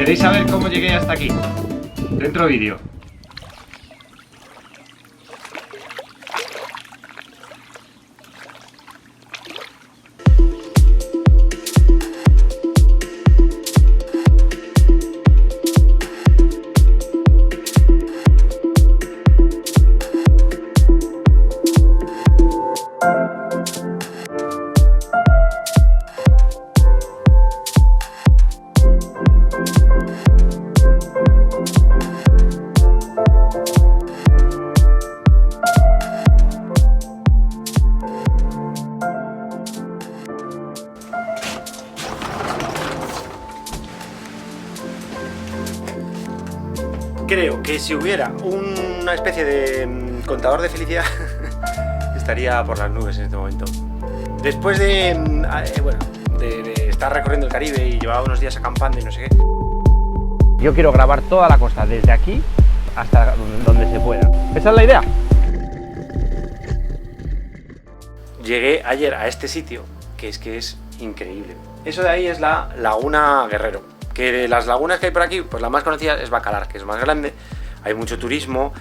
¿Queréis saber cómo llegué hasta aquí? Dentro vídeo. Creo que si hubiera una especie de contador de felicidad estaría por las nubes en este momento. Después de estar recorriendo el Caribe y llevaba unos días acampando y no sé qué, yo quiero grabar toda la costa desde aquí hasta donde se pueda. Esa es la idea. Llegué ayer a este sitio que es increíble. Eso de ahí es la Laguna Guerrero. Que de las lagunas que hay por aquí, pues la más conocida es Bacalar, que es más grande, hay mucho turismo,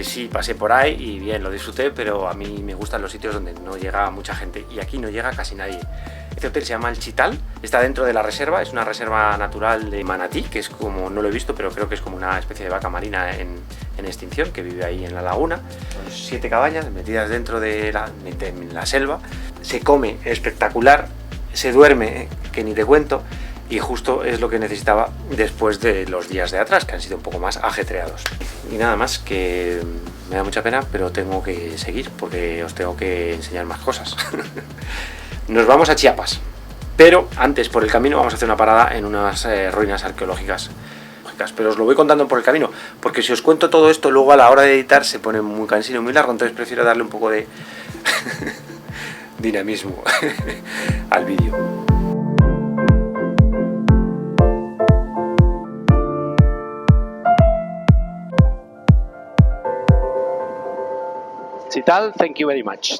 sí, pasé por ahí y bien, lo disfruté, pero a mí me gustan los sitios donde no llega mucha gente y aquí no llega casi nadie. Este hotel se llama El Chital, está dentro de la reserva, es una reserva natural de manatí, que es como, no lo he visto, pero creo que es como una especie de vaca marina en extinción, que vive ahí en la laguna. Son 7 cabañas metidas dentro de la selva, se come espectacular, se duerme, que ni te cuento. Y justo es lo que necesitaba después de los días de atrás, que han sido un poco más ajetreados. Y nada más, que me da mucha pena, pero tengo que seguir porque os tengo que enseñar más cosas. Nos vamos a Chiapas, pero antes por el camino vamos a hacer una parada en unas ruinas arqueológicas. Pero os lo voy contando por el camino, porque si os cuento todo esto luego a la hora de editar se pone muy cansino y muy largo, entonces prefiero darle un poco de dinamismo al vídeo. Chital, thank you very much.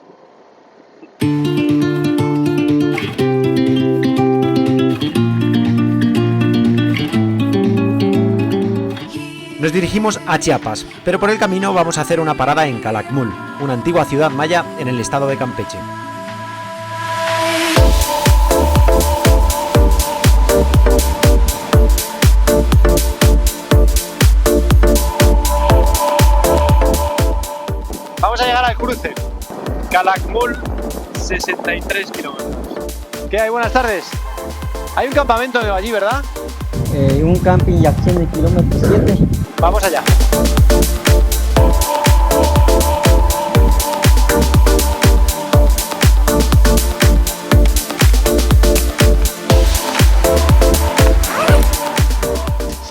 Nos dirigimos a Chiapas, pero por el camino vamos a hacer una parada en Calakmul, una antigua ciudad maya en el estado de Campeche. Vamos a llegar al cruce, Calakmul, 63 kilómetros. ¿Qué hay? Buenas tardes. Hay un campamento allí, ¿verdad? Un camping Yaxén de kilómetro 7. Vamos allá.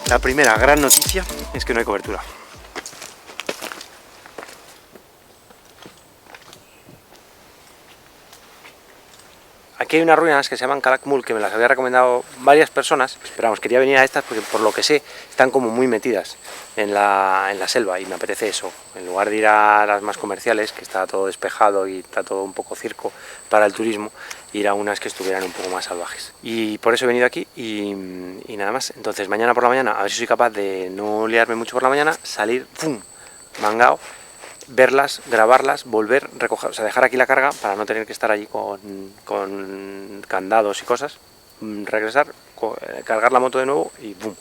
La primera gran noticia es que no hay cobertura. Aquí hay unas ruinas que se llaman Calakmul, que me las había recomendado varias personas, pero vamos, quería venir a estas porque por lo que sé están como muy metidas en la selva y me apetece eso, en lugar de ir a las más comerciales, que está todo despejado y está todo un poco circo para el turismo, ir a unas que estuvieran un poco más salvajes. Y por eso he venido aquí y nada más. Entonces mañana por la mañana, a ver si soy capaz de no liarme mucho por la mañana, salir, ¡pum!, mangao, verlas, grabarlas, volver, recoger, o sea, dejar aquí la carga para no tener que estar allí con candados y cosas, regresar, cargar la moto de nuevo y ¡bum!,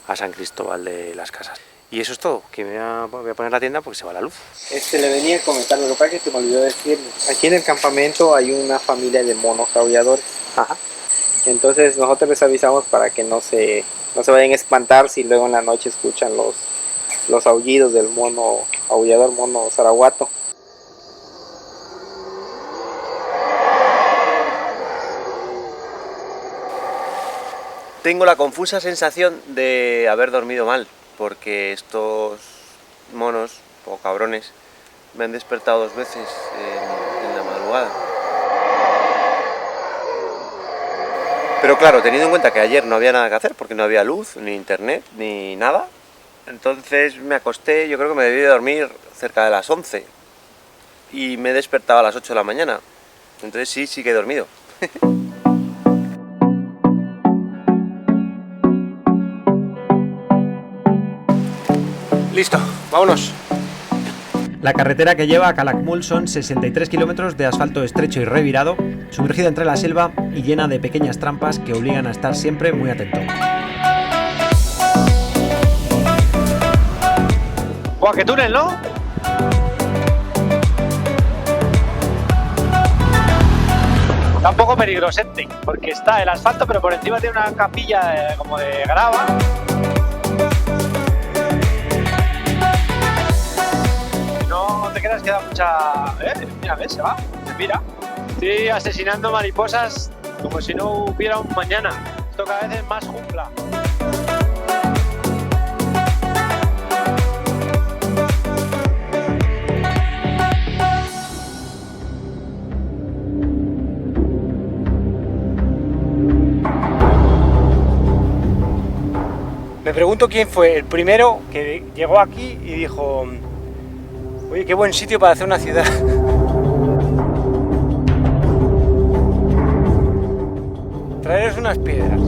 a San Cristóbal de las Casas. Y eso es todo, que voy a poner la tienda porque se va la luz. Le venía a comentar, lo que pasa es que se me olvidó decir, aquí en el campamento hay una familia de monos aulladores. Ajá. Entonces nosotros les avisamos para que no se vayan a espantar si luego en la noche escuchan los aullidos del mono aullador, mono zaraguato. Tengo la confusa sensación de haber dormido mal, porque estos monos, o cabrones, me han despertado 2 veces en la madrugada. Pero claro, teniendo en cuenta que ayer no había nada que hacer, porque no había luz, ni internet, ni nada, entonces me acosté, yo creo que me debí de dormir cerca de las 11 y me he despertado a las 8 de la mañana, entonces sí que he dormido. Listo, vámonos. La carretera que lleva a Calakmul son 63 kilómetros de asfalto estrecho y revirado, sumergida entre la selva y llena de pequeñas trampas que obligan a estar siempre muy atento. ¡Buah, qué túnel, ¿no? Está un poco peligrosete, porque está el asfalto, pero por encima tiene una capilla como de grava. No te creas que da mucha... Mira, ves, se va, se mira. Estoy asesinando mariposas como si no hubiera un mañana. Esto cada vez es más jungla. Me pregunto quién fue el primero que llegó aquí y dijo: oye, qué buen sitio para hacer una ciudad. Traeros unas piedras.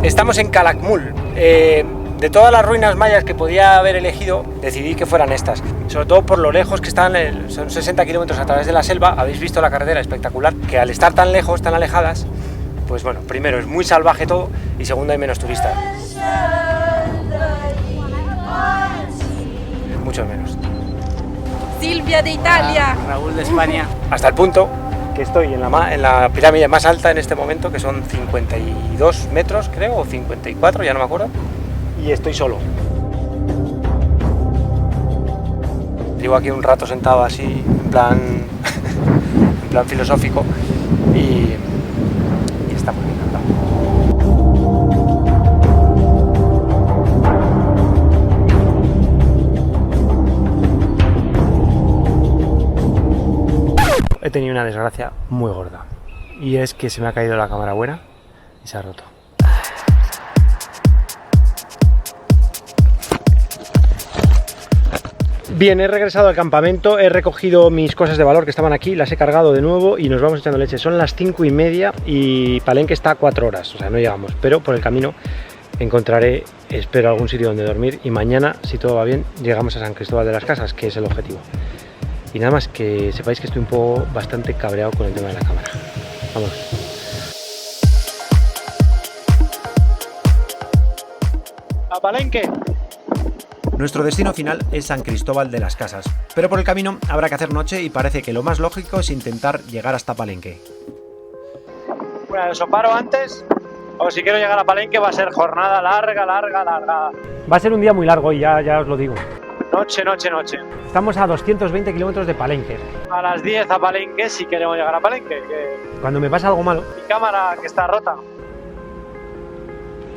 Estamos en Calakmul. De todas las ruinas mayas que podía haber elegido, decidí que fueran estas. Sobre todo por lo lejos que están, son 60 kilómetros a través de la selva. Habéis visto la carretera espectacular, que al estar tan lejos, tan alejadas, pues bueno, primero es muy salvaje todo y segundo hay menos turistas. Mucho menos. Silvia de Italia. Raúl de España. Hasta el punto que estoy en la pirámide más alta en este momento, que son 52 metros creo, o 54, ya no me acuerdo, y estoy solo. Llevo aquí un rato sentado así, en plan filosófico, y está muy bien andado. He tenido una desgracia muy gorda, y es que se me ha caído la cámara buena y se ha roto. Bien, he regresado al campamento, he recogido mis cosas de valor que estaban aquí, las he cargado de nuevo y nos vamos echando leche. Son las 5:30 y Palenque está a 4 horas, o sea, no llegamos, pero por el camino encontraré, espero, algún sitio donde dormir y mañana, si todo va bien, llegamos a San Cristóbal de las Casas, que es el objetivo. Y nada más, que sepáis que estoy un poco bastante cabreado con el tema de la cámara. Vámonos. ¡A Palenque! Nuestro destino final es San Cristóbal de las Casas, pero por el camino habrá que hacer noche y parece que lo más lógico es intentar llegar hasta Palenque. Bueno, os paro antes, o si quiero llegar a Palenque va a ser jornada larga. Va a ser un día muy largo y ya os lo digo. Noche. Estamos a 220 kilómetros de Palenque. A las 10 a Palenque si queremos llegar a Palenque. Cuando me pasa algo malo, Mi cámara que está rota.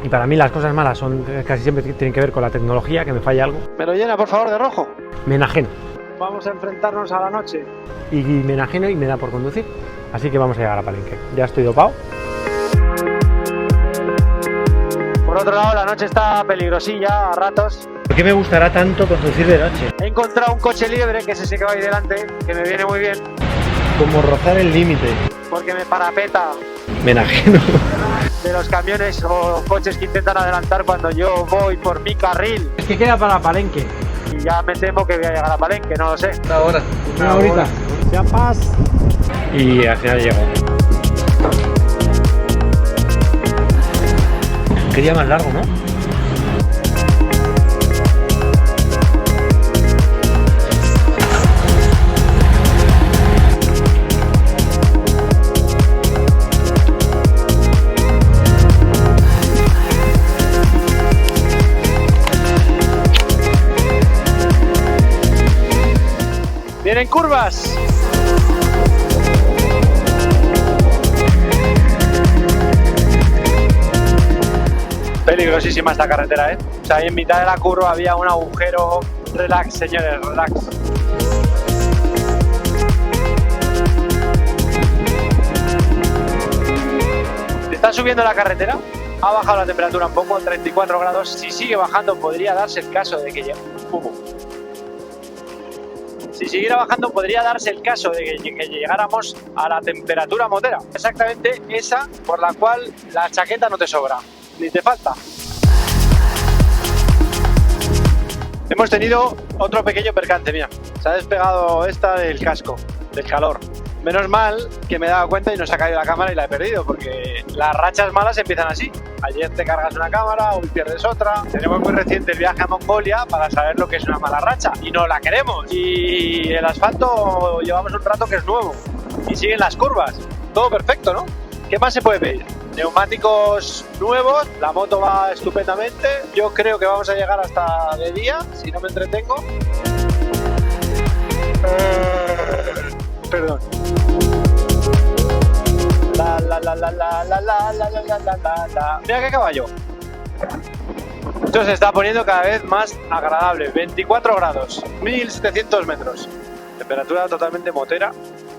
y para mí las cosas malas son casi siempre tienen que ver con la tecnología, que me falla algo, ¿Me lo llena por favor de rojo? me enajeno. Vamos a enfrentarnos a la noche. Y me enajeno y me da por conducir. Así que vamos a llegar a Palenque. Ya estoy dopado. Por otro lado, la noche está peligrosilla a ratos. ¿Por qué me gustará tanto conducir de noche? He encontrado un coche libre, que es ese que va ahí delante, que me viene muy bien, Como rozar el límite. porque me parapeta Me enajeno. de los camiones o coches que intentan adelantar cuando yo voy por mi carril. Es que queda para Palenque. Y ya me temo que voy a llegar a Palenque, no lo sé. Una horita. Ya paz. Y al final llego. Qué día más largo, ¿no? ¡Vienen curvas! Peligrosísima esta carretera, ¿eh? O sea, ahí en mitad de la curva había un agujero. Relax, señores, relax. Está subiendo la carretera, ha bajado la temperatura un poco, 34 grados. Si sigue bajando podría darse el caso de que llegue... Si siguiera bajando podría darse el caso de que llegáramos a la temperatura motera. Exactamente esa por la cual la chaqueta no te sobra, ni te falta. hemos tenido otro pequeño percance, mira. Se ha despegado esta del casco, del calor. Menos mal que me he dado cuenta y no se ha caído la cámara y la he perdido, porque las rachas malas empiezan así. Ayer te cargas una cámara, hoy pierdes otra. Tenemos muy reciente el viaje a Mongolia para saber lo que es una mala racha y no la queremos. Y el asfalto llevamos un rato que es nuevo y siguen las curvas. Todo perfecto, ¿no? ¿Qué más se puede pedir? Neumáticos nuevos, la moto va estupendamente. Yo creo que vamos a llegar hasta de día, si no me entretengo. Perdón. Mira qué caballo. Esto se está poniendo cada vez más agradable. 24 grados, 1700 metros. Temperatura totalmente motera.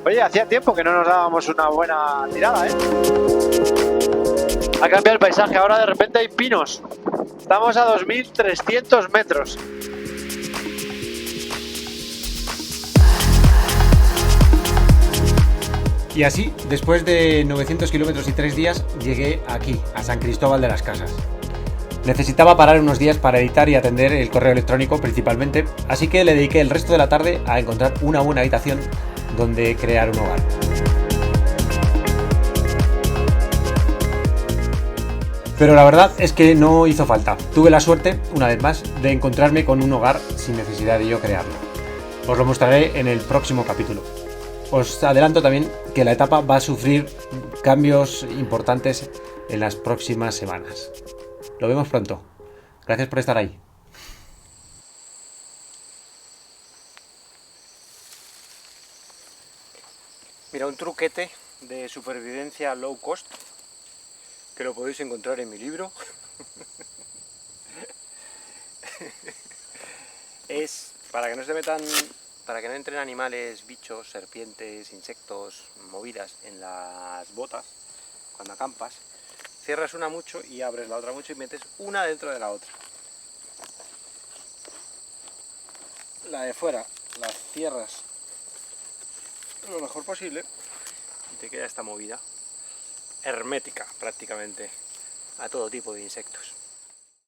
Oye, hacía tiempo que no nos dábamos una buena tirada, ¿eh? Ha cambiado el paisaje, ahora de repente hay pinos. Estamos a 2300 metros. Y así, después de 900 kilómetros y 3 días, llegué aquí, a San Cristóbal de las Casas. Necesitaba parar unos días para editar y atender el correo electrónico principalmente, así que le dediqué el resto de la tarde a encontrar una buena habitación donde crear un hogar. Pero la verdad es que no hizo falta. Tuve la suerte, una vez más, de encontrarme con un hogar sin necesidad de yo crearlo. Os lo mostraré en el próximo capítulo. Os adelanto también que la etapa va a sufrir cambios importantes en las próximas semanas. Lo vemos pronto. Gracias por estar ahí. Mira, un truquete de supervivencia low cost que lo podéis encontrar en mi libro. Es para que no se metan, para que no entren animales, bichos, serpientes, insectos, movidas en las botas cuando acampas. Cierras una mucho y abres la otra mucho y metes una dentro de la otra. La de fuera la cierras lo mejor posible y te queda esta movida hermética prácticamente a todo tipo de insectos.